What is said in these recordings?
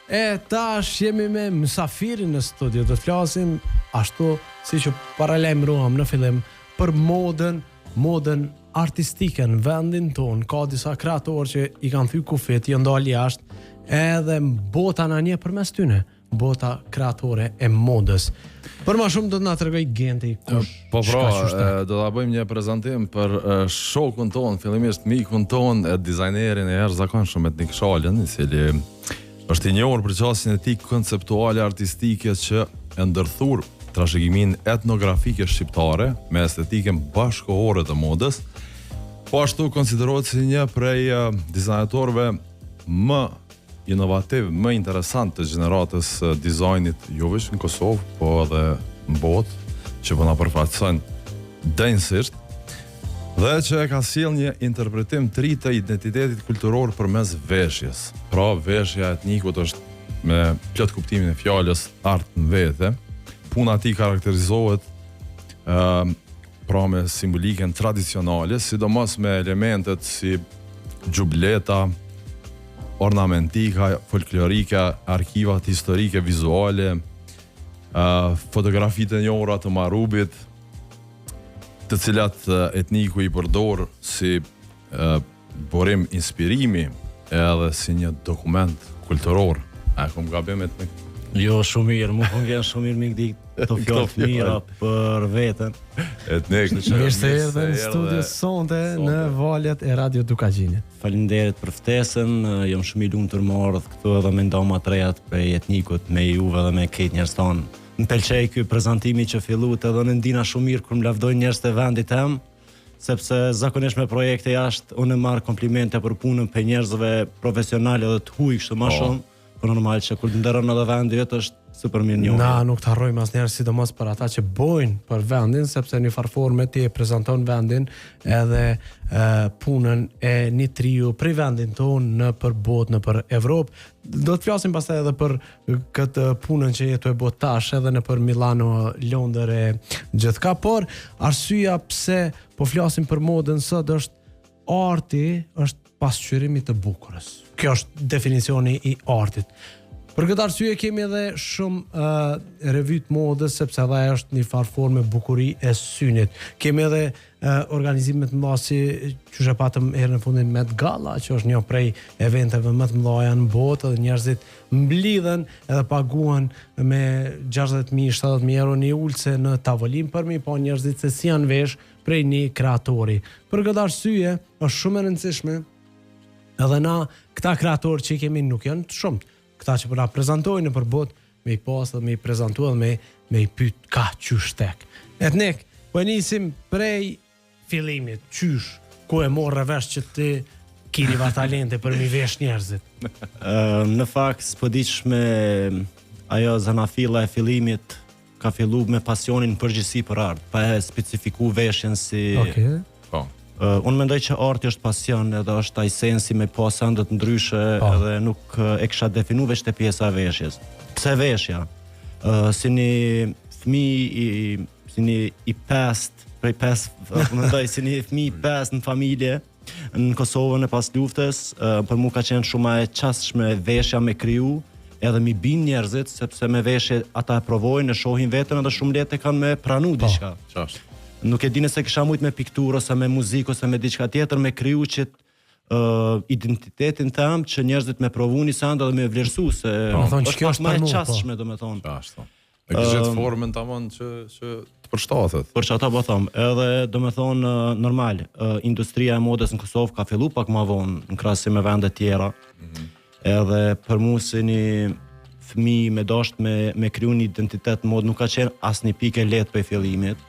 E tash jemi me mësafirin në studio. Do të flasim ashtu si që paralajmëruam në fillim për modën artistike në vendin ton. Ka disa kreatorë që i kanë thyr kufit, janë dalë jashtë, edhe bota na një përmes tyne, bota kreatore e modës. Për më shumë do të na tregoj Genti kush. Po do ta bëjmë një prezantim për shokun ton, fillimisht mikun ton, dizajnerin e jashtëzakonshëm Etnik Shalën, i cili është i njohur për qasjen e tij konceptuale artistike që e ndërthur trashëgimin etnografike shqiptare me estetikën bashkëkohore të modës. Po ashtu konsiderohet si një prej dizajnerëve më inovativ, më interesant të gjeneratës dizajnit jo vetëm në Kosovë, po edhe në botë, që po na përfaqësojnë denjësisht, dhe që ka sjell një interpretim të ri të identitetit kulturor përmes veshjes. Pra, veshja e etnikut është me plot kuptimin e fjalës art në vete. Puna e tij karakterizohet pra me simbolikën tradicionale, sidomos me elementet si xhubleta, ornamentika, folklorika, arkivat historike, vizuale, fotografitë e njohura të Marubit, të cilat etniku i përdor si burim inspirimi edhe si një dokument kulturor. A kom gabim etnik? Jo, shumë mirë, mu po ngjen shumë mirë mikë të fjalë të mira për veten. Etnik. Mirë se erdhe në studio sonte në valjet e Radio Dukagjinit. Faleminderit për ftesën, jam shumë i lumtur të marrë këtu edhe me ndoma të reja prej etnikut, me juve dhe me këtë njerëz tonë. Më pëlqej ky prezantimi që filluat edhe në ndina shumë mirë kur më lavdojnë njerëz të vendit tem, sepse zakonisht me projekte jashtë unë marr komplimente për punën për njerëzve profesionale dhe të huaj kështu më shumë, por normal që kur ndërron edhe vendi jot është super mirë njohur. Na nuk të harrojmë asnjëherë, sidomos për ata që bojnë për vendin, sepse në farforme ti e prezanton vendin edhe punën e një triu prej vendin ton në për botë, në për Evropë. Do të flasim pastaj edhe për këtë punën që jetu e bot tash edhe në për Milano, Londër e gjithka, por arsyeja pse po flasim për modën sot është arti është pasqyrimi të bukurës. Kjo është definicioni i artit. Për këtë arsye kemi edhe shumë revyt modës, sepse edhe është një farë forme bukuri e synit. Kemi edhe organizimet më si që patëm herën në fundin Met Gala, që është një prej eventeve më të mëdha në botë, dhe njerëzit mblidhen edhe paguan me 60.000-70.000 euro një ulse në tavolin për mi, po njerëzit se si janë vesh prej një kreatori. Për këtë arsye është shumë e rëndësishme edhe na këta kreatorë që kemi nuk janë të shumët. Këta që përna prezentojnë në përbot, me i pas dhe me i prezentu dhe me i pyt ka qysh tek. Etnik, po e nisim prej fillimit, qysh, ku e morë revesh që ti kini va talente për mi vesh njerëzit? Në fakt, s'podiq me ajo zanafilla e fillimit ka fillu me pasionin përgjithsi për art, pa e specifiku veshjen si... Okay. Unë mendoj që arti është pasion edhe është ai sensi me pas ëndë të ndryshe edhe nuk e kisha definu veç te pjesa e veshjes. Pse veshja? Si një fëmijë si një i pest, prej pest, mendoj si një fëmijë i pest në familje në Kosovën e pas luftës, për mua ka qenë shumë e çastshme veshja me kriju, edhe mi bin njerëzit sepse me veshje ata e provojnë, e shohin veten edhe shumë lehtë kanë me pranu diçka. Nuk e dini se kisha mujt me pikturë ose me muzikë ose me diçka tjetër me kriju që identitetin tëm që njerëzit me provu një sand edhe me vlerësu se është pak më e çastshme domethënë. E gjithë formën tamam që të përshtatet. Për çata po them, edhe domethënë normal, industria e modës në Kosovë ka filluar pak më vonë në krahasim me vende tjera. Edhe për mua si një fëmijë me dasht me kriju një identitet modë nuk ka qenë asnjë pikë lehtë për fillimit.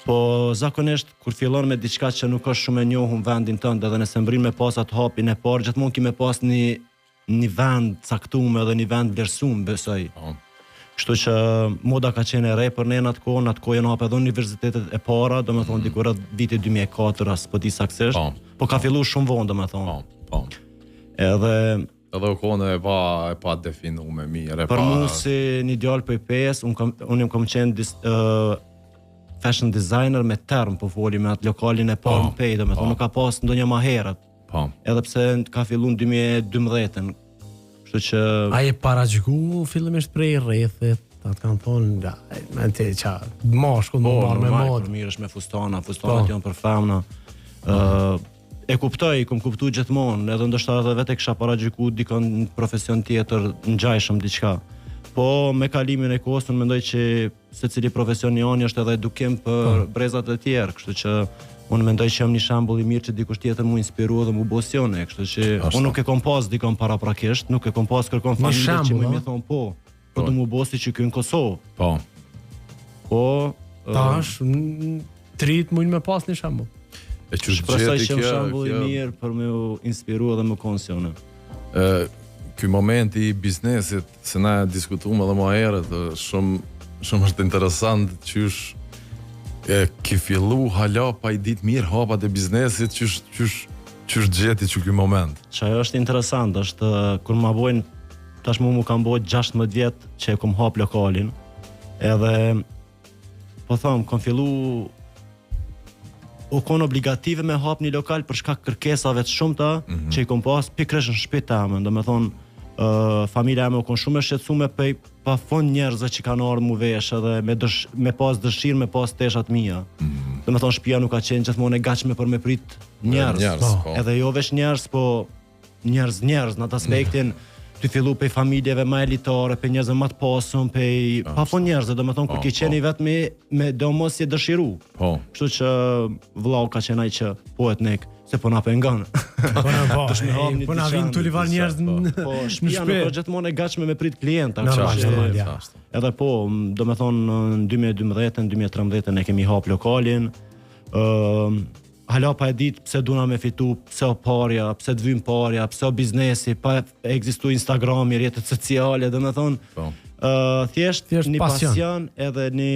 Po zakonisht kur fillon me diçka që nuk është shumë e njohur në vendin tënd edhe nëse mbrin me pas atë hapin e parë gjithmonë ki me pas një vend caktuar edhe një vend vlerësuar besoj. Kështu që moda ka qenë e re për ne në atë kohë janë hapur edhe universitetet e para, domethënë diku rreth vitit 2004 as po di saktësisht, po ka filluar shumë vonë domethënë. Edhe u kone e pa definu me mirë. Për mua si një djalë për PS, unë kam qenë fashion designer me term, po foli me atë lokalin e parë në Pejdo, nuk ka pas ndonjë më herët. Edhe pse ka filluar në 2012, Kështu që A je paraqyku fillimisht prej rrethit, ta të kanë thonë, me të qa, mashkull më marrë me modë. Për mirë është me fustanat janë për femna. E kuptoj, kom kuptu gjithmonë, edhe ndoshta edhe vetë kisha paraqyku dikon në profesion tjetër ngjajshëm diçka. Po me kalimin e kohës unë mendoj që secili profesion joni është edhe edukim për brezat e tjerë, kështu që unë mendoj që jam një shembull i mirë që dikush tjetër mu inspirua dhe mu bosione, kështu që unë nuk e kom pas dikon paraprakisht, nuk e kom pas kërkon familje që më thon po do mu bosi që ky në Kosovë. Po. Tash trit mund me pas një shembull. E që shpresoj që jam shembull i mirë për me u inspirua dhe më konsione. Ky moment i biznesit, se na diskutuam edhe më herët, shumë është interesant qysh ki fillu hala pa i ditë mirë hapat e biznesit, qysh gjeti që ky moment. Që ajo është interesant, është kur ma bojnë, tash mu kam bojnë 16 vjetë që e kom hap lokalin, edhe po thom, kom fillu u kon obligative me hap një lokal për shkak kërkesave të shumta që i kom pas pikërisht në shtëpinë time, domethënë familja ime u kon shumë e shqetësuar pe pafund njerëzve që kanë ardhur mu vesh edhe me pas dëshirë, me pas teshat mia. Domethënë shtëpia nuk ka qenë gjithmonë e gatshme për me prit njerëz. Edhe jo veç njerëz, po njerëz në atë aspektin ty fillu pe familjeve më elitare, pe njerëzve më të pasur, pe pafund njerëzve, domethënë kur ke qenë vetëm me domos si dëshiru. Kështu që vllau ka qenë ai që poet nek se po na pengon. Po na vin tu livar njerëz në shtëpi, nuk gjithmonë e gatshme me prit klienta. Edhe po, domethënë në 2012, 2013 ne kemi hap lokalin. Hala pa e ditë pse duna me fitu, pse o parja, pse të vim parja, pse o biznesi, pa ekzistu Instagrami, rrjetet sociale, domethënë thjesht një pasion edhe një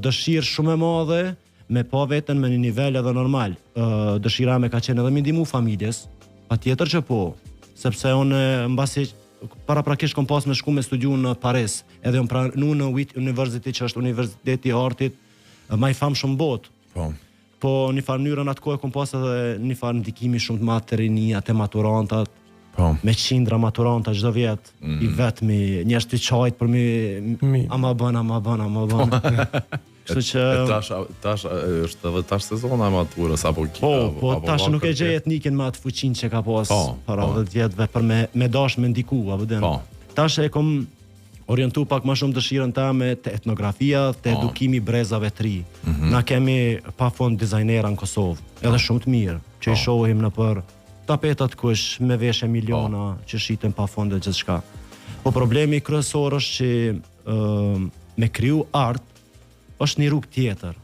dëshirë shumë e madhe me pa veten me një nivel edhe normal. Dëshira me ka qenë edhe me ndihmu familjes, patjetër që po, sepse unë mbasi paraprakisht kom pas me shku me studiu në Paris, edhe unë pranu në WIT University që është Universiteti i Artit më i famshëm botë. Po një farë mënyrën atë kohë kom pas edhe një farë ndikimi shumë të madh te rinia, te maturantat. Me qindra maturanta çdo vjet, i vetmi, njerëz të çajt për mi ama bën. Kështu që tash është edhe tash sezona e maturës apo po tash nuk e gjej etnikin me atë fuqinë që ka pas para 10 vjetëve për me dash me ndiku apo den. Tash e kom orientu pak më shumë dëshirën tame te etnografia, te edukimi brezave të ri. Na kemi pafund dizajnera në Kosovë, edhe shumë të mirë, që i shohim nëpër tapetat kush me veshje miliona që shiten pafund dhe gjithçka. Po problemi kryesor është që me kriju art është një rrugë tjetër.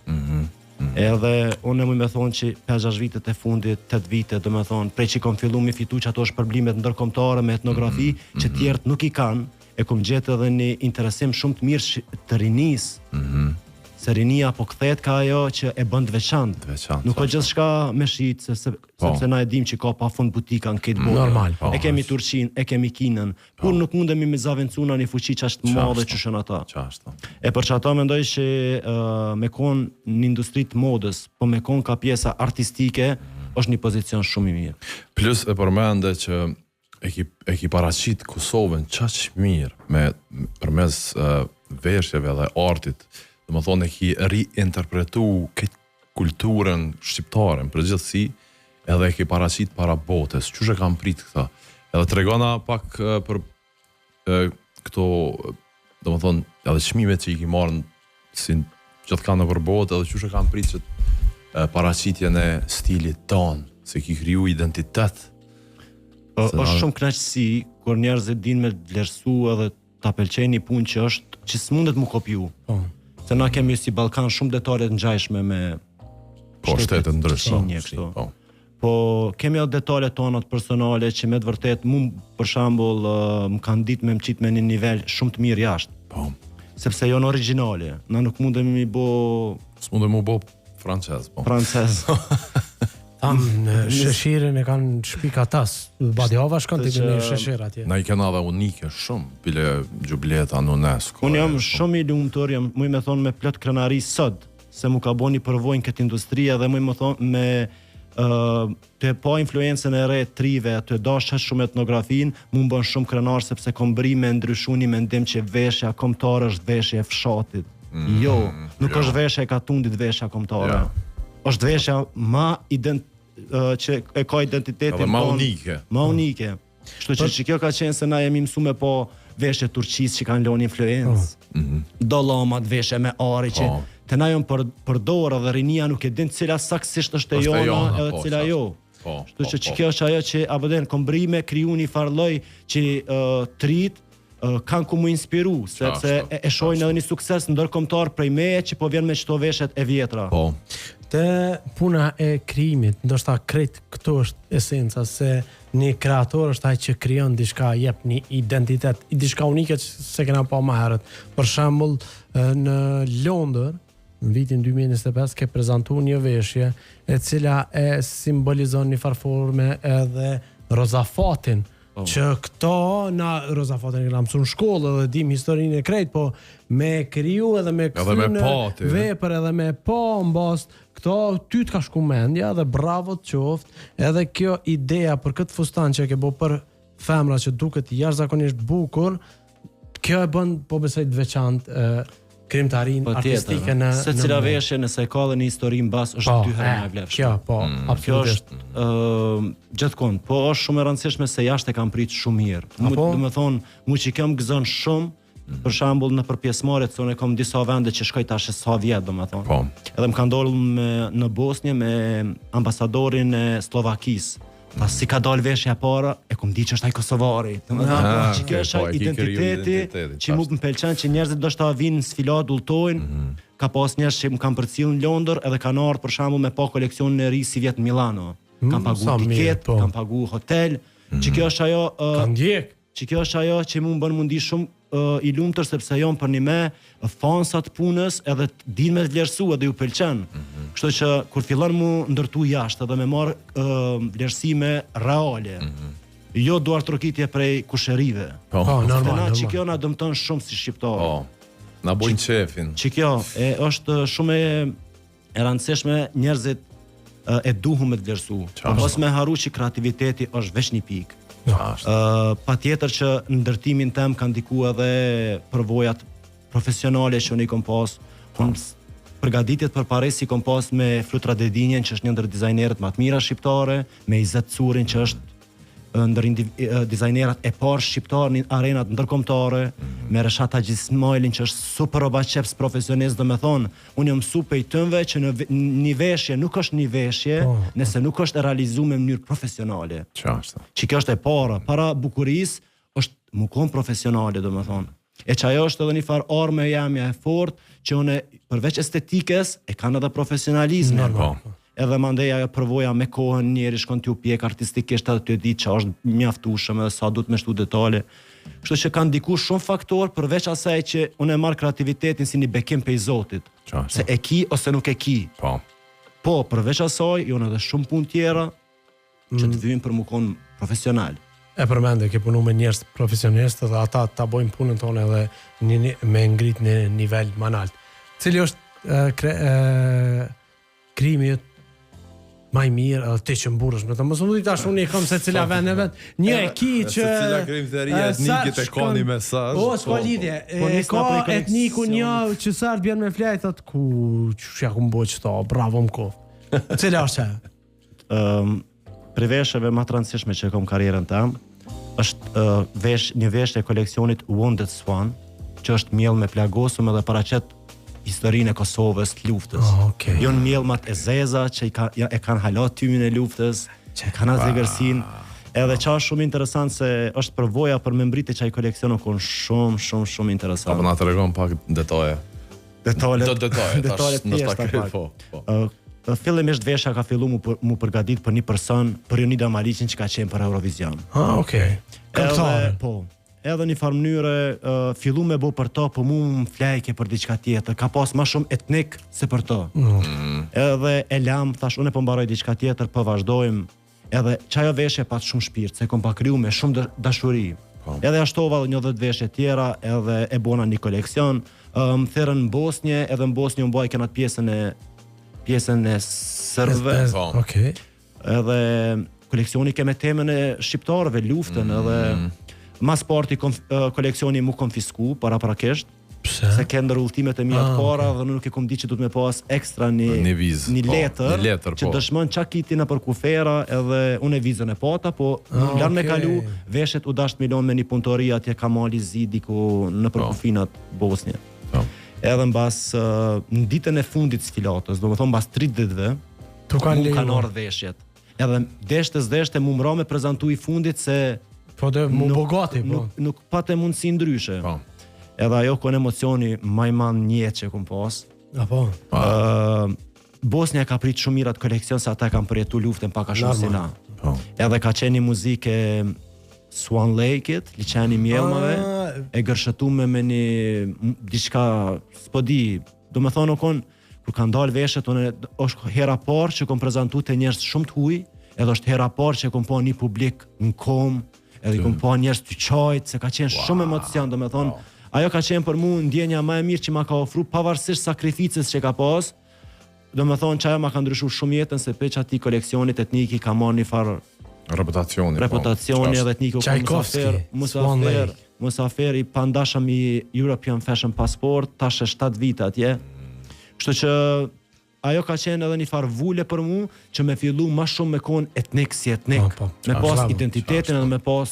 Edhe unë më thonë që 5-6 vitet e fundit, 8 vite, domethënë, prej që kom fillu me fitu që ato shpërblimet ndërkombëtare me etnografi, që tjerët nuk i kanë, e kom gjetë edhe një interesim shumë të mirë të rinis. Se rinia po kthehet ka ajo që e bën të veçantë. Nuk ka gjithçka me shit, sepse na e dim që ka pafund butika në këtë botë. Normal. E kemi Turqinë, e kemi Kinën. Kur nuk mundemi me zavencuna një fuqi që është madhe që shën ata. E për çata mendoj që me kon në industri të modës, po me kon ka pjesa artistike, është një pozicion shumë i mirë. Plus e përmende që e ki paraqit Kosovën qaq mirë përmes veshjeve dhe artit. Domethënë e ki riinterpretu këtë kulturën shqiptare në përgjithësi, edhe e ki paraqit para botës. Qysh e kam prit këta? Edhe tregona pak për këto, domethënë, edhe çmimet që i ki marrën si gjithçka nëpër botë, edhe qysh e kam prit që paraqitjen e stilit ton, se ki kriju identitet. Është shumë kënaqësi kur njerëzit dinë me vlerësu edhe ta pëlqejnë një punë që është që s'mundet mu kopju. Se na kemi si Ballkan shumë detale të ngjashme me shtete ndryshme. Po kemi edhe detalet tona personale që me të vërtet për shembull më kanë ditë me mqit me një nivel shumë të mirë jashtë. Sepse janë origjinale. Na nuk mundemi s'mundemi mu bo francez. Francez. Në sheshirin e kanë shpika tas. Badiova shkon të kënë sheshir atje. Na i kena dhe unike shumë, pile gjubleta në UNESCO. Unë jam shumë i lumtur, jam muj me thonë me plot krenari sot, se mu ka bo një përvojnë këtë industria dhe muj me thonë me të po influencën e re trive, të dash shumë etnografin, mu më bën shumë krenar sepse kom bri me ndryshu një mendim që veshja kombëtare është veshje e fshatit. Jo, nuk është veshja e katundit veshja kombëtare. Është veshja që e ka identitetin ma unike. Ma unike. Kështu që kjo ka qenë se na jemi mësu me po veshje turqisë që kanë lënë influencë. Dollamat, veshje me ari që të na jon për dorë dhe rinia nuk e din cila saktësisht është e jona edhe cila jo. Kështu që kjo është ajo që abëden kombrime kriju një farlloj që trit kanë ku mu inspiru, sepse e shojnë edhe një sukses ndërkombëtar prej meje që po vjen me çto veshjet e vjetra. Te puna e krijimit, ndoshta krejt këto është esenca se një kreator është ai që krijon diçka, jep një identitet, diçka unike që se kena pa më herët. Për shembull, në Londër, në vitin 2025 ke prezantuar një veshje e cila e simbolizon një farforme edhe rozafatin. Që këto na rozafatin e mësuar në shkollë dhe dim historinë e krejt, po me kriju edhe me kësyn vepër edhe me pa mbas këto ty të ka shku mendja dhe bravo të qoftë, edhe kjo ideja për këtë fustan që e ke bo për femra që duket jashtëzakonisht bukur, kjo e bën po besoj të veçantë krimtarin artistike në secila veshje nëse ka dhe një histori mbas është dy herë më e vlefshme. Kjo po, absolutisht. Kjo është gjithkohë, po është shumë e rëndësishme se jashtë e kam pritë shumë mirë. Do të thonë, mu që kam gëzon shumë, për shembull në pjesëmarrje se unë kam disa vende që shkoj tash sa vjet, domethënë. Edhe më ka ndodhur në Bosnjë me ambasadorin e Slovakisë. Pas si ka dalë veshja para, e kum di që është ai kosovari. Domethënë, kjo është identiteti që mu më pëlqen që njerëzit do shta vinë në sfilat udhtojnë. Ka pas njerëz që më kanë përcjellë në Londër edhe kanë ardhur për shembull me pa koleksionin e ri si vjet Milano. Kan pagu tiket, kan pagu hotel. Që kjo është ajo që kjo është ajo që mu më bën mundi shumë i lumtur sepse janë për një me fansat punës edhe din me vlerësu edhe ju pëlqen. Kështu që kur fillon mu ndërtu jashtë edhe me marr vlerësime reale. Jo duar trokitje prej kusherive. Normal. Që kjo na dëmton shumë si shqiptarë. Na bojnë qefin. Që kjo është shumë e rëndësishme, njerëzit e duhu me të vlerësu. Mos me haru që kreativiteti është veç një pikë. Pa tjetër që në ndërtimin tem kanë diku edhe përvojat profesionale që unë i kom pas. Unë përgatitjet për pare si kom pas me Flutra Dedinjen që është një ndër dizajnerët më të mira shqiptare, me Izet Curin që është ndër dizajnerat e parë shqiptarë në arenat ndërkombëtare, me Reshat Haxhismailin që është super obaçeps profesionist, do me thonë, unë jam su pej tënve që në një veshje nuk është një veshje nëse nuk është e realizuar në mënyrë profesionale. Që kjo është e para bukurisë është mu kon profesionale, do me thonë. E që ajo është edhe një farë arme jamja e fortë që unë përveç estetikës e kanë edhe profesionalizme. Edhe mandej ajo përvoja me kohën njeri shkon t'ju pjek artistikisht edhe t'ju di që është mjaftueshëm edhe sa duhet me shtu detale. Kështu që kanë diku shumë faktor përveç asaj që unë e marr kreativitetin si një bekim pej Zotit. Se e ki ose nuk e ki. Po, përveç asaj, janë edhe shumë punë tjera që të vijnë për mu kon profesional. E përmende, ke punu me njerëz profesionistë dhe ata ta bojnë punën tonë edhe me ngrit në nivel më lart. Cili është krimi ma i mirë, edhe ti që mburësh me të mësë më tash unë i kam se cila vend e vet. Një e ki që se cila krimtëria etnike të ka një mesazh. S'ka lidhje. Ka etniku një që sartë bjen me flajt thot ku ç'ja ku mboj çto, bravo më kof. Cila është ajo? Për veshjeve më të rëndësishme që kam karrierën tam, është një veshje e koleksionit Wounded Swan, që është miell me plagosum edhe paraqet historinë e Kosovës të luftës. Jonë mjellmat e zeza që e kanë halat tymin e luftës, që kanë azegërsin. Edhe qa shumë interesant se është përvoja për me mbriti që i koleksionë konë shumë interesant. Apo na të regon pak detaje. Detajet tjeshta pak. Fillimisht veshja ka fillu mu përgadit për një person, për Jonida Maliqin që ka qenë për Eurovision. Edhe një farë mënyre fillu me bo për to, po mu më flajke për diçka tjetër, ka pas ma shumë etnik se për to. Edhe e lam, thash, unë e po mbaroj diçka tjetër, po vazhdojmë, edhe qajo veshje pat shumë shpirt, se kom pa kriju me shumë dashuri. Edhe ashtova një 10 veshje tjera, edhe e bona një koleksion, më therën në Bosnje, edhe në Bosnje më baj kënat pjesën e sërbëve. Edhe koleksioni ke me temën e shqiptarëve, luftën, edhe mas parti koleksioni mu konfisku paraprakisht. Pse? Se ke ndër udhëtimet e mia të para dhe nuk e kom di që duhet me pas ekstra një letër që dëshmon çka kiti në për kufera, edhe unë e vizën e pata, po lan me kalu veshet u dasht milon me një punëtori atje Kamali Zidi ku në për kufinat Bosnje. Edhe mbas në ditën e fundit sfilatës, domethënë mbas 30 ditëve, kanë ardhur veshjet. Edhe deshte mu mra me prezantu i fundit se po dhe mu bogati, po. Nuk patë mundësi ndryshe. Edhe ajo kon emocioni më i madh njetë që kum pas. Apo. Bosnia ka prit shumë mirat koleksion se ata kanë përjetu luftën pak a shumë si na. Edhe ka qenë muzikë Swan Lake-it, liçeni mjellmave, e gërshëtume me një diçka s'po di. Do me thonë kon kur kanë dalë veshët, është hera parë që kom prezantu të njerëz shumë të huj, edhe është hera parë që kom pa një publik në kom, edhe kom pa njerëz të qajt, se ka qenë shumë emocion, do me thonë. Ajo ka qenë për mu ndjenja më e mirë që ma ka ofru, pavarësisht sakrificës që ka pas. Do me thonë që ajo ma ka ndryshu shumë jetën, se peq ati koleksionit etniki ka marrë një farë reputacioni edhe etniki musafer i pandashëm i European Fashion Passport, tash e 7 vite atje. Kështu që ajo ka qenë edhe një farë vule për mu, që me fillu ma shumë me kon etnik si etnik, me pas identitetin edhe me pas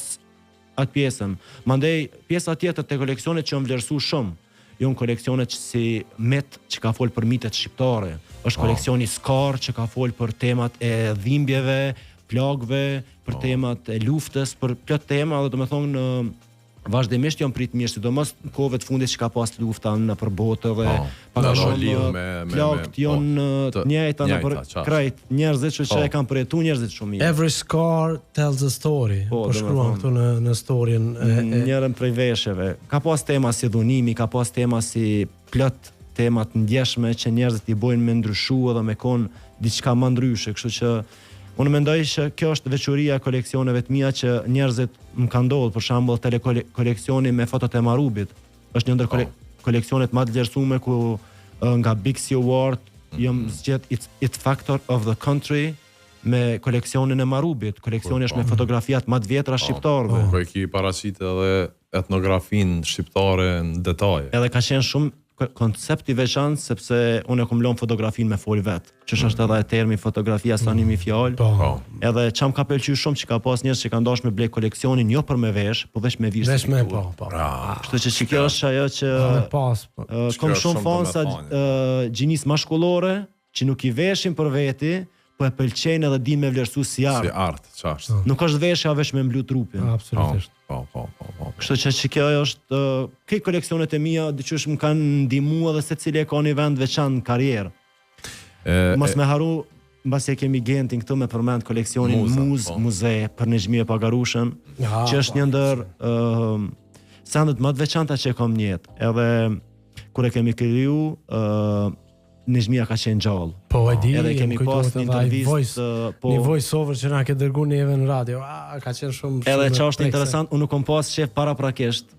atë pjesën. Mandej, pjesa tjetër të koleksionet që më vlerësu shumë, jo në koleksionet që si Met që ka folë për mitet shqiptare, është koleksioni Skar që ka folë për temat e dhimbjeve, plagëve, për temat e luftës, për plot tema, dhe do me thonë vazhdimisht janë prit mirë, sidomos në kohëve të fundit që ka pas lufta në për botë dhe pak a shumë plagët janë të njëjta në për krejt njerëzit që e kanë përjetu njerëzit shumë mirë. Every scar tells a story. Po shkruan këtu në storyn njërën prej veshjeve. Ka pas tema si dhunimi, ka pas tema si plot temat ndjeshme që njerëzit i bojnë me ndryshu edhe me kon diçka më ndryshe, kështu që unë mendoj që kjo është veçuria e koleksioneve të mia që njerëzit më kanë ndodhur, për shembull telekoleksioni me fotot e Marubit. Është një ndër koleksionet më të vlerësuara ku nga Big C Award jam zgjedh It Factor of the Country me koleksionin e Marubit. Koleksioni është me fotografiat më të vjetra shqiptarëve. Po e ki paraqitë edhe etnografinë shqiptare në detaje. Edhe ka qenë shumë koncepti veçantë sepse unë e kom lënë fotografinë me fol vet, që është edhe termi fotografia sanimi fjalë. Edhe çam ka pëlqyer shumë që ka pas njerëz që kanë dashur me blej koleksionin jo për me vesh, por veç me vizë. Veç me po. Kështu që kjo është ajo që kom shumë fansa gjinis mashkullore që nuk i veshin për veti, po e pëlqejnë edhe din me vlerësu si art. Si art, ç'është. Nuk është veshja veç me mblu trupin. Absolutisht. Po. Kështu që kjo është këto koleksionet e mia diçush më kanë ndihmuar edhe secili e ka një vend veçantë në karrierë. Mos me haru, mbasi e kemi Gentin këtu me përmend koleksionin Muze për Nexhmie Pagarushën, që është një ndër sandet më të veçanta që kam në jetë. Edhe kur e kemi kriju Nexhmia ka qenë gjallë. Po e di. Edhe kemi pas një intervistë, një voice over që na ke dërguar neve në radio. Ka qenë shumë. Edhe që është interesant, unë nuk kom pas shef paraprakisht.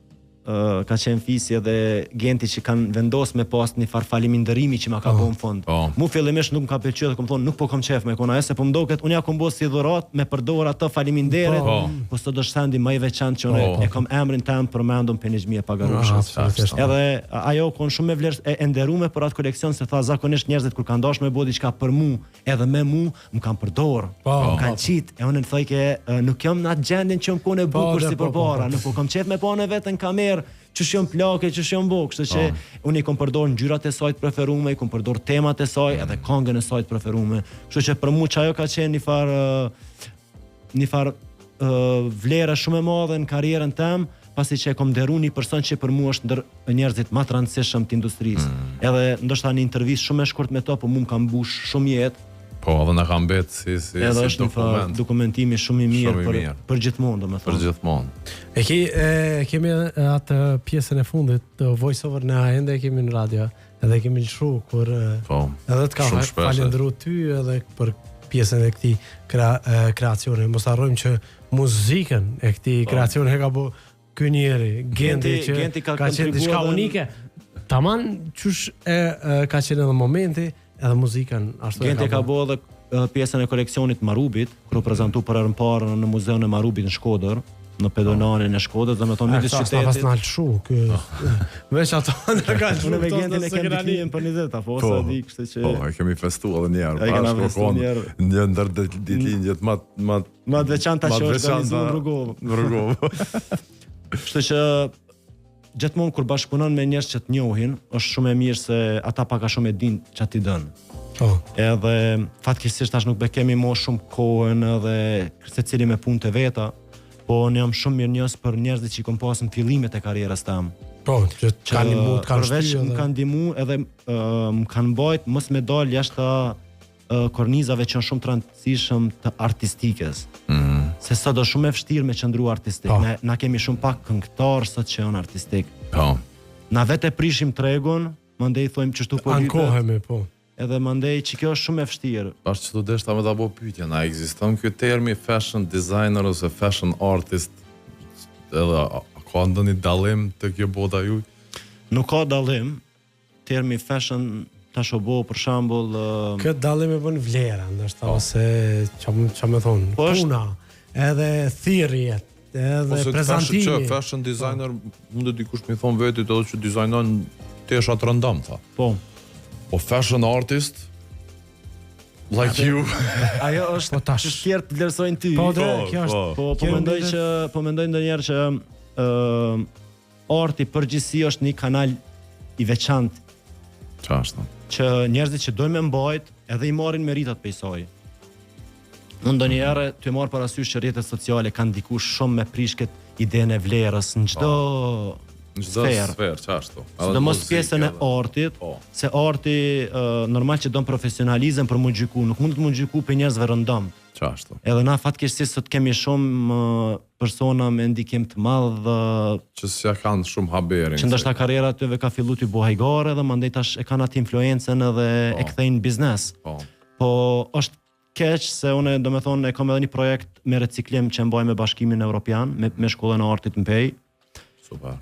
Ka qenë Fisi edhe Genti që kanë vendosur me pas një far faleminderimi që ma ka bën fond. Mu fillimisht nuk më ka pëlqyer, kom thonë nuk po kam qef me kona, se po më duket unë ja kom bërë si dhurat me përdor ato faleminderit, po sot do shandi më i veçantë që unë e kam emrin tëm përmendur për Nexhmie Pagarushës. Edhe ajo kon shumë me vlerë e nderuar për atë koleksion, se tha zakonisht njerëzit kur kanë dashur me bëu diçka për mu, edhe me mu, më kanë përdor. Kanë qit, e unë thoj ke nuk jam në atë gjendjen që më kone bukur si përpara, nuk po kam qef me pa në vetën kamerë që shumë plake, që shumë buk, kështu që unë i kom përdor ngjyrat e saj të preferume, i kom përdor temat e saj, edhe këngën e saj të preferume. Kështu që për mua ajo ka qenë një far vlera shumë e madhe në karrierën tëm, pasi që e kom nderuar një person që për mua është ndër njerëzit më të rëndësishëm të industrisë. Edhe ndoshta një intervistë shumë e shkurt me to, po mua më ka mbush shumë jetë. Po, edhe na ka mbet si edhe është dokument. Dokumentimi shumë i mirë për gjithmonë, domethënë. Për gjithmonë. Kemi atë pjesën e fundit të voice over në ende kemi në radio, edhe kemi lëshu kur edhe të ka falendëruar ty edhe për pjesën e këtij kreacioni. Mos harrojmë që muzikën e këtij kreacioni e ka bë ky njeri, Genti ka qenë diçka unike. Taman çush ka qenë edhe momenti edhe muzikën ashtu. Genti ka bërë edhe pjesën e koleksionit Marubit, kur u prezantu për herën parë në muzeun e Marubit në Shkodër, në pedonanin e Shkodrës, domethënë midis qytetit. Pas shu, veç ato në kanë Unë me vendin e kem ditlin për 20, apo sa di, kështu që Po, e kemi festuar edhe një herë. Një ndër ditëlindjet më të veçanta që organizuan rrugov. Kështu që gjithmonë kur bashkëpunon me njerëz që të njohin, është shumë e mirë se ata pak a shumë e dinë ç'a ti dën. Edhe fatkeqësisht tash nuk kemi më shumë kohën edhe secili me punë të veta, po unë jam shumë mirënjohës për njerëzit që i kam pasur në fillimet e karrierës tam. Po, që kanë ndihmu, kanë përveç më kanë ndihmu edhe më kanë bajt mos me dal jashtë kornizave që janë shumë të rëndësishëm të artistikës. Se sa do shumë e vështirë me qëndru artistik. Na kemi shumë pak këngëtar sot që janë artistik. Na vetë prishim tregun, mandej thojmë çështu po ankohemi, po. Edhe mandej që kjo është shumë e vështirë. Pas që të deshta me ta bo pyetja, na ekziston ky termi fashion designer ose fashion artist, edhe ka ndonjë dallim të kjo bota juaj? Nuk ka dallim. Termi fashion tash u bë për shembull këtë dallim e bën vlera, ndoshta ose ç'a më thon, puna, edhe thirrjet, edhe prezantimi. Ose fashion designer mund të dikush më thon vetë edhe që dizajnon tesha të rëndom, tha. Po fashion artist like you. Ajo është që tjerë të vlerësojnë ty. Po, kjo është. Po mendoj ndonjëherë që arti përgjithësi është një kanal i veçantë. Ç'është? Që njerëzit që dojnë me mbajt edhe i marrin meritat prej saj. Unë ndonjëherë të marr parasysh që rrjetet sociale kanë ndikuar shumë me prishket idenë e vlerës në çdo sferë, ç'ashtu. Sidomos pjesën e artit, se arti normal që don profesionalizëm për mu gjyku, nuk mund të mu gjyku për njerëzve rëndom. Ç'ashtu. Edhe na fatkeqësisht sot kemi shumë persona me ndikim të madh që s'ja kanë shumë haberin. Që ndoshta karriera tyve ka filluar të bëj hajgare dhe mandej tash e kanë atë influencën edhe e kthejnë biznes. Po është keq se unë domethënë e kam edhe një projekt me reciklim që mbaj me Bashkimin Evropian me shkollën e artit në Pej. Super.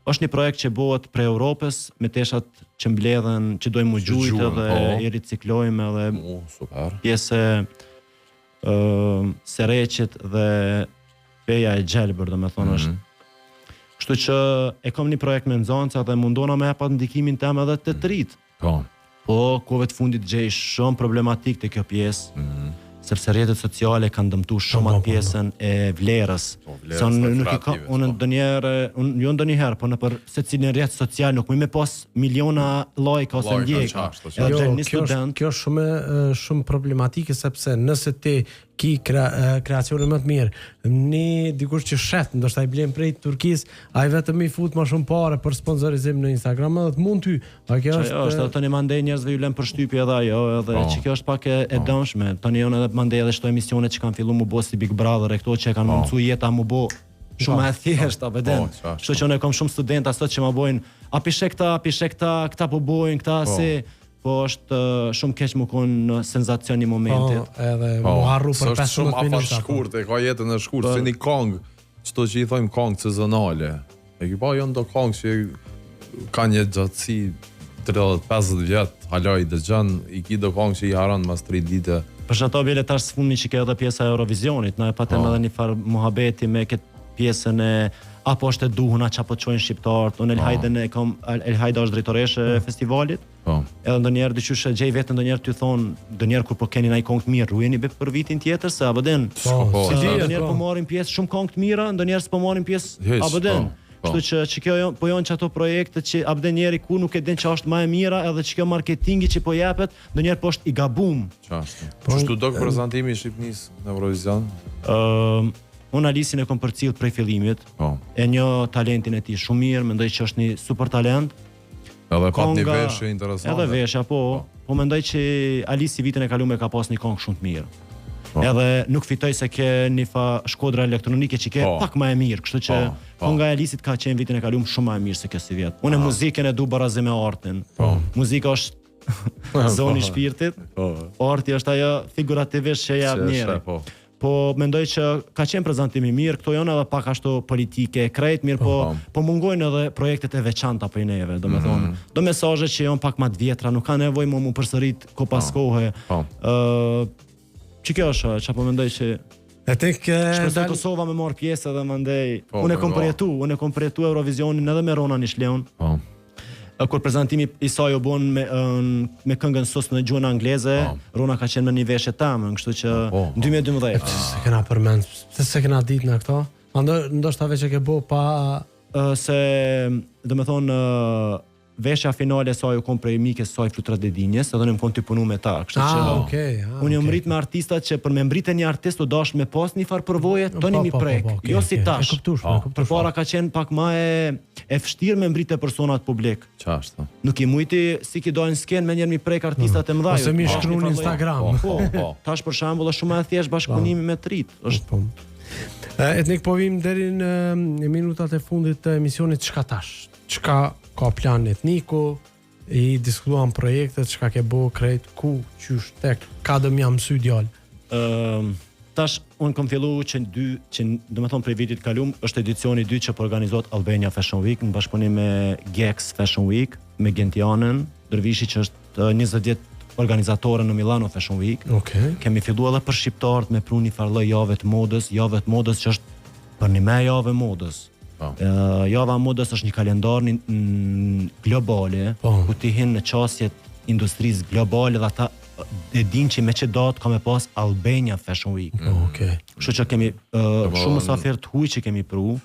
Është një projekt që bëhet për Europës me teshat që mbledhen, që dojmë u gjujt edhe i riciklojmë edhe super. Pjesë sereqit dhe peja e gjelbër, domethënë është. Kështu që e kam një projekt me nxënësa dhe mundona me hapa ndikimin tim edhe të rit. Po, kohëve të fundit gjej shumë problematik të kjo pjesë. Sepse rrjetet sociale kanë dëmtuar shumë atë pjesën e vlerës. Se unë ndonjëherë, po nëpër secilin rrjet social nuk më pas miliona like ose ndjekë. Kjo është shumë problematike sepse nëse ti ki kreacione më të mirë, një dikush që shet, ndoshta i blen prej Turkisë, ai vetëm i fut më shumë parë për sponsorizim në Instagram, edhe të mund ty. Kjo është tani mandej njerëzve ju lën përshtypje edhe ajo, edhe që kjo është pak e dëmshme. Tani unë edhe mandej edhe çto emisione që kanë filluar mu bë si Big Brother e këto që kanë mundsuar jeta mu bë shumë e thjeshtë, apo den. Kështu që unë kam shumë studentë sot që më bojnë a pishe këta po bojnë këta si po është shumë keq më konë senzacion një momentit. Edhe më harru për 15 minuta. Shumë afar shkurt, e ka jetën e shkurt, se një kongë, qëto që i thojmë kongë sezonale. E ki pa janë do kongë që ka një gjatësi 30-50 vjetë, halaj dhe gjënë, i ki do kongë që i haran mas 3 dite. Për që ato bjele tash së fundmi që ke edhe pjesa e Eurovisionit, na e patem edhe një farë muhabeti me këtë pjesën e apo është e duhuna që apo të qojnë shqiptarët. Unë Elhajda është drejtoreshe e festivalit. Edhe ndonjëherë dyqysh e gjej vetën ndonjëherë ty thonë, ndonjëherë kur po keni ndaj këngë të mirë, rujeni për vitin tjetër se apo den. Ndonjëherë po marrin pjesë shumë këngë të mira, ndonjëherë s'po marrin pjesë apo den. Kështu që kjo po janë ato projekte që apo njeri ku nuk e din ç'a është më e mira, edhe që kjo marketingi që po japet, ndonjëherë po është i gabum. Ç'është? Po çdo dog prezantimi i Shqipërisë në Eurovision. Unë Alisin e kom përcjell prej fillimit. E një talentin e tij shumë mirë, mendoj që është një super talent. Edhe pat një veshje interesante. Edhe veshja, po mendoj që Alisi vitin e kaluar ka pas një këngë shumë të mirë. Edhe nuk fitoj se ke një shkodra elektronike që ke pak më e mirë, kështu që kënga e Alisit ka qenë vitin e kaluar shumë më e mirë se kjo si vjet. Unë muzikën e du barazim me artin. Muzika është zoni i shpirtit. Arti është ajo figurativisht që jap njëri. po mendoj që ka qenë prezantim i mirë, këto janë edhe pak ashtu politike, krejt mirë, po mungojnë edhe projektet e veçanta për neve, domethënë. Do mesazhe që janë pak më të vjetra, nuk ka nevojë më mu përsërit ko pas kohe. Që kjo është, çapo mendoj që shpresoj Kosova me marr pjesë edhe mandej. Unë e kom përjetu Eurovisionin edhe me Rona Nishleon. Kur prezantimi i saj u bën me këngën sus në gjuhën angleze, Rona ka qenë në një veshje tamë, kështu që në 2012. Se kena përmend, se kena ditë në këto? Ndoshta veç e ke bo pa... Se, domethënë, veshja finale saj u kom prej mikes saj Flutrat e Dinjes, edhe unë kom të punu me ta, kështu që unë jam rrit me artistat që për me mbritje një artist u dash me pas një farë përvoje, toni mi prek, jo si tash. Përpara ka qenë pak ma e vështirë me mbritje personat publik. Qashtë. Nuk i mujti si ki dojnë sken me njerë mi prek artistat e mdhaju. Ose mi shkru në Instagram. Tash për shambull është shumë e thjesht bashkëpunimi me trit. Etnik, po vim deri në minutat e fundit të emisionit, çka tash? Çka ka plan Etniku, i diskutuan projektet, çka ke bo krejt, ku, qysh, tek, ka dëm jam sy djallë? Tash, unë kom fillu që do me thonë prej vitit kalum, është edicioni 2 që përorganizot Albania Fashion Week, në bashkëpunim me Gex Fashion Week, me Gentianën, Dërvishi që është 20 vjet organizatore në Milano Fashion Week. Kemi fillu edhe për shqiptarët me pru një farloj jave të modës që është për një me jave modës. Java modës është një kalendar globale, ku ti hinë në qasjet industrisë globale dhe ata e din që me që datë ka me pas Albania Fashion Week. Kështu që kemi shumë mësafir të huj që kemi pru,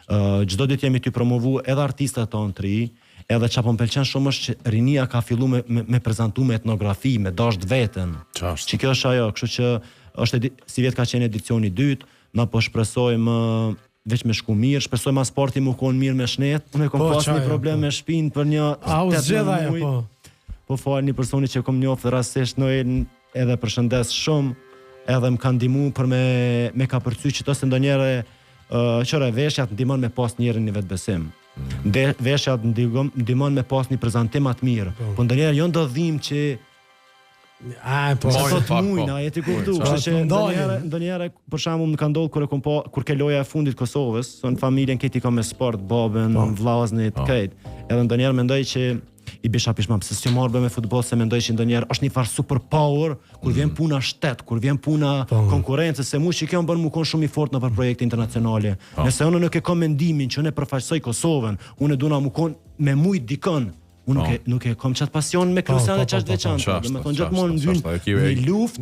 gjdo ditë jemi të promovu edhe artistat tonë të ri, edhe që po m'pëlqen shumë është që rinia ka fillu me prezentu me etnografi, me dasht veten. Që kjo është ajo, kështu që është si vjetë ka qenë edicioni 2, na po shpresojmë veç me shku mirë, shpresoj ma sporti mu konë mirë me shnet, unë e kom pas një problem me shpinë për një 8 muj. Po falë një personi që kom njoftë rastisht Noel edhe përshëndes shumë, edhe më kanë ndihmu për me ka përcy që të se ndonjere qëre veshjat ndihmon me pas njerën një vetë besim. Veshjat ndihmon me pas një prezentim atë mirë, po ndonjere jo ndodhim që po sot mujna, jeti kuptu. Kështu që ndonjëherë për shembull më ka ndodhur kur ke loja e fundit Kosovës, son familjen këtij ka me sport, babën, vllaznit, këtë. Edhe ndonjëherë mendoj që i bisha pishma pse si marrë me futboll, se mendoj që ndonjëherë është një farë super power kur vjen puna shtet, kur vjen puna konkurrencë, se mu që kjo më bën mu kon shumë i fort në për projekte internacionale. Nëse unë nuk e kam mendimin që unë e përfaqësoj Kosovën, unë duna mu kon me mujt dikën. Unë nuk e kom qatë pasion me Kryusian dhe qashtë veçantë. Dhe me thonë gjithmonë në një luft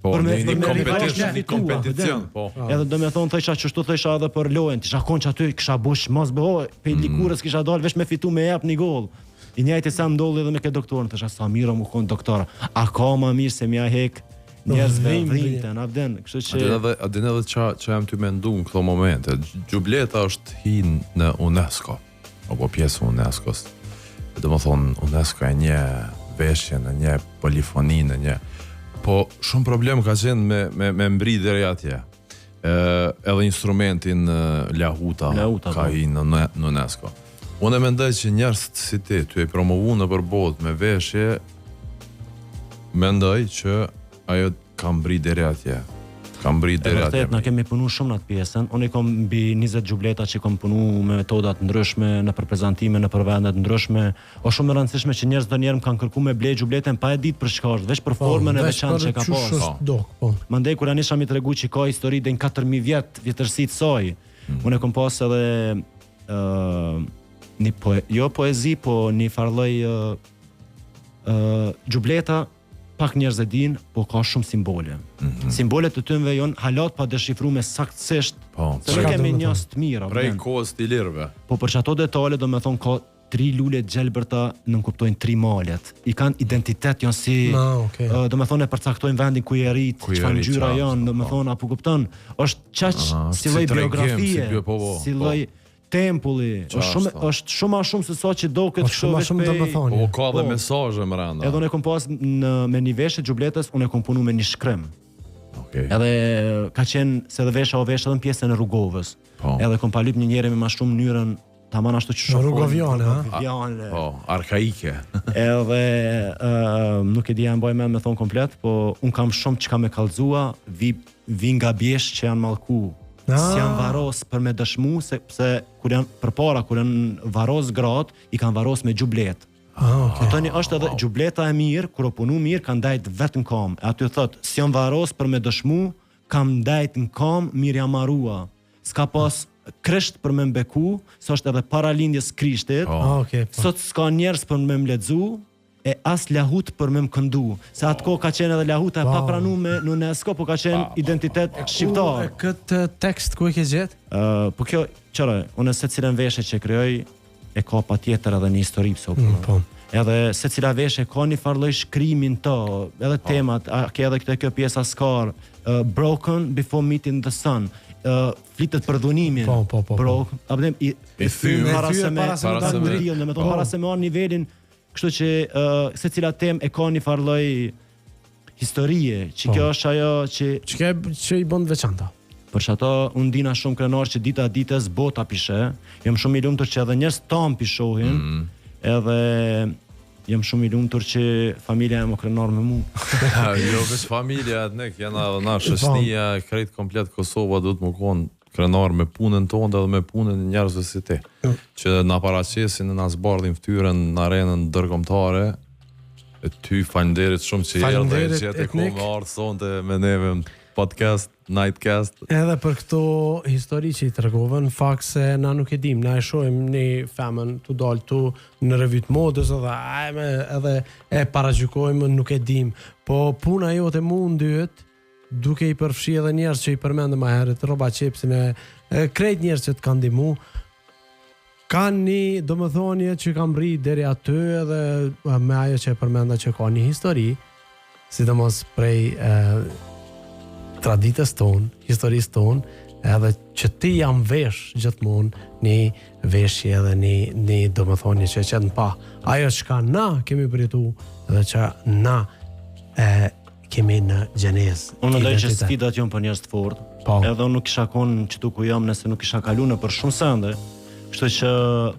për me kompeticion. Edhe dhe me thonë thësha që shtu thësha edhe për lojen, tisha konë që aty kësha bush mos bëhoj, pe i likurës kisha dalë vesh me fitu me jep një gol. I njajti sa ndolli edhe me ke doktorën, thësha sa mira mu konë doktora. A ka ma mirë se mja hek njerëzve dhimten, abden. Adin edhe që jam ty mendu në këto momente, Gjubleta është hin në UNESCO, apo pjesë UNESCO-s. Dhe më thonë, UNESCO e një veshje, në një polifoni, në një... Po, shumë problem ka qenë me mbri dhe atje. Edhe instrumentin Lahuta ka i në UNESCO. Unë e mendoj që njerëz si ti e promovu në përbot me veshje, mendoj që ajo ka mbri dhe atje. Vërtet, na kemi punu shumë në atë pjesën. Unë i kom mbi 20 gjubleta që kom punu me metodat ndryshme, në përprezentime, në përvendet ndryshme. O shumë e rëndësishme që njerëz do njerë më kanë kërku me blej gjubletën pa e ditë për shkasht, veç për formën e veçantë që ka pas. Mandej kur anisha mi të regu që ka histori dhe në 4000 vjetërsi të saj. Unë e kom pas edhe jo poezi, po një farloj gjubleta, pak njerëz e din, po ka shumë simbole. Simbolet të tëmve jonë halat pa deshifru me saktësisht, se ne kemi njës të mira. Prej kohës të lirëve. Po për që ato detale, do me thonë, ka 3 lule gjelbërta, nënkuptojnë 3 malet. I kanë identitet janë si, do me thonë e përcaktojnë vendin ku i rrit, që kanë gjyra janë, do me thonë, apo kupton, është qaq si loj biografie, si loj tempulli, është shumë ma shumë se sa që do këtë kështu veç pej... Po ka dhe mesazhe më randa. Edhe unë e kom pas me një veshje gjubletës, unë e kom punu me një shkrem. Edhe ka qenë se dhe vesha o vesha edhe në pjesën e Rrugovës. Edhe kom palyp një njeri me ma shumë mënyrën tamam ashtu që shohim. Rrugoviane, Po, arkaike. Edhe nuk e di ja mbaj mend me thon komplet, po un kam shumë çka me kallzua, vi nga bjesh që janë mallku. Si janë varos për me dëshmu, sepse kur janë përpara kur janë varos gratë, i kanë varos me xhublet. Kuptoni, është edhe xhubleta e mirë, kur o punu mirë, kanë ndajt vetë në kam. E aty thot, si janë varos për me dëshmu, kam ndajt në kam, mirë jam marrua. S'ka pas krisht për me mbeku, së është edhe para lindjes krishtit. Sot s'ka njerës për me mledzu, e as lahut për me më këndu. Se atë kohë ka qenë edhe lahuta e papranume në UNESCO, po ka qenë identitet shqiptar. Këtë tekst ku e ke gjetë? Po kjo, qërë, unë se cilën veshe që kryoj, e ka pa tjetër edhe një histori pëso. Edhe se cila veshe ka një farloj shkrimin të, edhe temat, ke edhe këtë kjo pjesa skar, Broken Before Meeting the Sun, flitet për dhunimin. Broken, i thymë para se me arë nivelin. Kështu që se cila tem e ka një farloj historie, që kjo është ajo që i bën veçanta. Për që ato unë dina shumë krenar që dita ditës bota pishe, jam shumë i lumtur që edhe njerëz tam pishohin, edhe jam shumë i lumtur që familja e më krenar me mu. Jo, veç familja e nek, jena dhe na shëshnia, krejt komplet Kosova du të më konë krenar me punën tonë dhe me punën e njerëzve si ti. Që na paraqesin e na zbardhin fytyrën në arenën ndërkombëtare. E ty falenderit shumë që erdhe që e ku me ardhë sonte me neve podcast, nightcast. Edhe për këto histori që i tregove, në fakt se na nuk e dim, na e shohim një femën të dalë tu në revyt modës edhe e paragjykojmë, nuk e dim. Po puna jote mundyhet duke i përfshi edhe njerëz që i përmendëm më herët, Rroba Qepsin e krejt njerëz që të kanë ndihmu. Kanë një domethënie që kam rri deri aty edhe me ajo që e përmenda që ka një histori, sidomos prej traditës tonë, historisë tonë, edhe që ti jam vesh gjithmonë një veshje edhe një domethënie që qenë pa. Ajo që na kemi pritu edhe që na kemi në gjenez. Unë mendoj që sfidat janë për njerëz të fortë. Edhe unë nuk kisha konë që tu ku jam nëse nuk kisha kalu në për shumë sende. Kështu që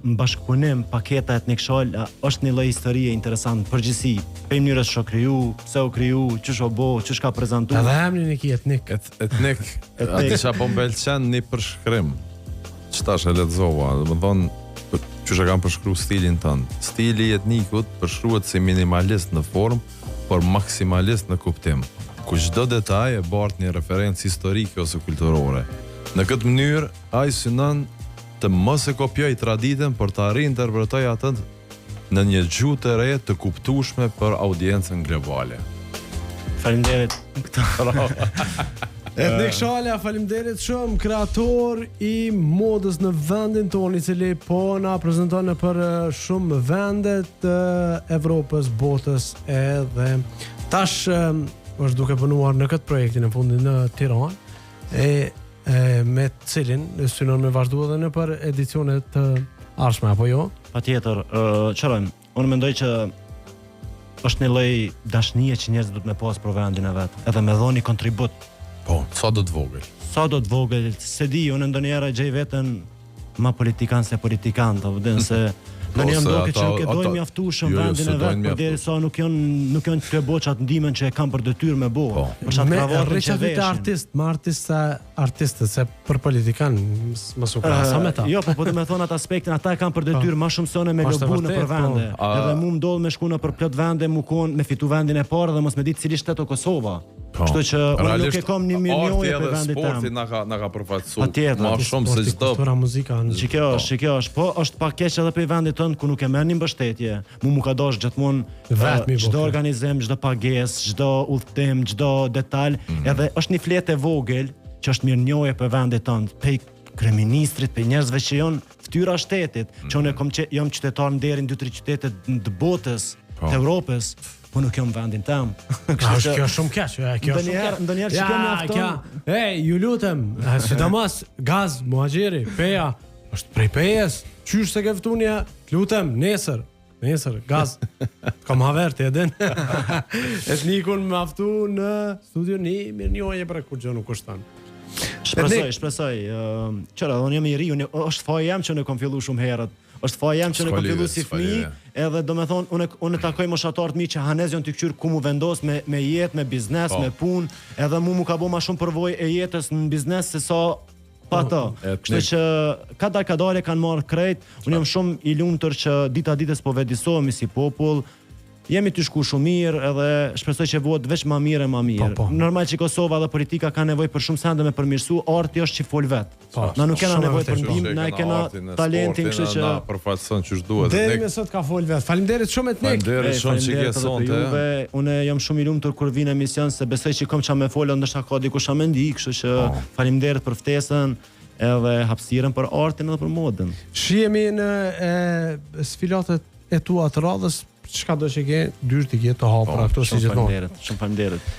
në bashkëpunim paketa etnik shol është një lloj historie interesante përgjithësi. Për mënyrës që kriju, pse u kriju, ç'është u bë, ç'është ka prezantuar. Edhe emrin e ki etnik. Etnik. Atë çfarë po mbëlqen një përshkrim. Ç'tash e lexova, domethënë ç'është kam përshkruar stilin tënd. Stili i etnikut përshkruhet si minimalist në formë, por maksimalist në kuptim, ku çdo detaj e bart një referencë historike ose kulturore. Në këtë mënyrë, ai synon të mos e kopjoj traditën, por të reinterpretoj atë në një gjuhë të re të kuptueshme për audiencën globale. Faleminderit. Etnik Shala, faleminderit shumë, kreator i modës në vendin tonë, i cili po na prezanton për shumë vendet të Evropës, botës edhe tash është duke punuar në këtë projektin e fundit në Tiranë me cilin synon me vazhdu edhe në për edicionet të ardhshme apo jo? Patjetër, çfarë? Unë mendoj që është një lloj dashnie që njerëzit duhet me pas për vendin e vet, edhe me dhoni kontribut. Po, sa do të vogël. Sa do të vogël, se di, unë ndonjëherë gjej veten ma politikan se politikan, të vëdhen se ndonjëherë më duket që nuk e dojmë mjaftueshëm vendin e vet, por derisa nuk janë të boçat ndihmën që e kanë për detyrë me bë. Për shkak të kravatën që veshin. Artistët se për politikan mos u krahasa me ta. Jo, po do të thonë atë aspektin, ata e kanë për detyrë më shumë se unë me lobu në për vende. Edhe mu ndodh me shku në për plot vende, mu kon me fitu vendin e parë dhe mos me ditë cili shtet o Kosova. Kështu që unë nuk e kam një milionje për vendit tam. Sporti na ka përfaqësuar më shumë se çdo kultura muzikale. Kjo është, po është pak keq edhe për vendit tonë ku nuk e merrni mbështetje. Mu ka dash gjithmonë çdo organizim, çdo pagesë, çdo udhtim, çdo detaj, edhe është një fletë e vogël që është mirënjohje për vendit tonë, pe kryeministrit, pe njerëzve që janë fytyra shtetit, që unë jam qytetar në deri në 2-3 qytete të botës, të Evropës. Po nuk jam vendin tam. Kjo shumë keq, kjo shumë keq. Ndonjëherë shikoj mjafton. Ju lutem, sidomos Gaz Muhaxhiri, Peja, është prej Pejes. Qysh se ke ftunia? Lutem, nesër, Gaz. Kam haverti edhe. Etnikun më aftu në studio një mirënjohje për kur gjë nuk kushton. Shpresoj. Qëra, unë jam I ri, është faja jam që unë kam filluar shumë herët. Është faja jam që unë kam filluar si fëmijë, edhe domethënë unë takoj moshatarët mi që hanezion të kqyr ku mu vendos me jetë, me biznes, me punë, edhe mu ka bë më shumë përvojë e jetës në biznes se sa pa ato. Kështu që kadale kanë marrë krejt. Unë jam shumë I lumtur që dita ditës po vedisohemi si popull. Jemi të shku shumë mirë edhe shpresoj që vuhet veç më mirë e më mirë. Normal që Kosova dhe politika ka nevojë për shumë sende me përmirësu, arti është që fol vet. Na nuk kena nevojë për ndihmë, na kena talentin, kështu që na përfaqëson ç'është duhet. Deri sot ka fol vet. Faleminderit shumë Etnik. Faleminderit shumë që ke sonte. Unë jam shumë I lumtur kur vjen emision se besoj që kam çam me fol, ndoshta ka dikush më ndi, kështu që faleminderit për ftesën edhe hapësirën për artin edhe për modën. Shihemi në sfilatet e tua të radhës. Çka do që ke, dyrë të ke të hapura këto si gjithmonë. Shumë faleminderit.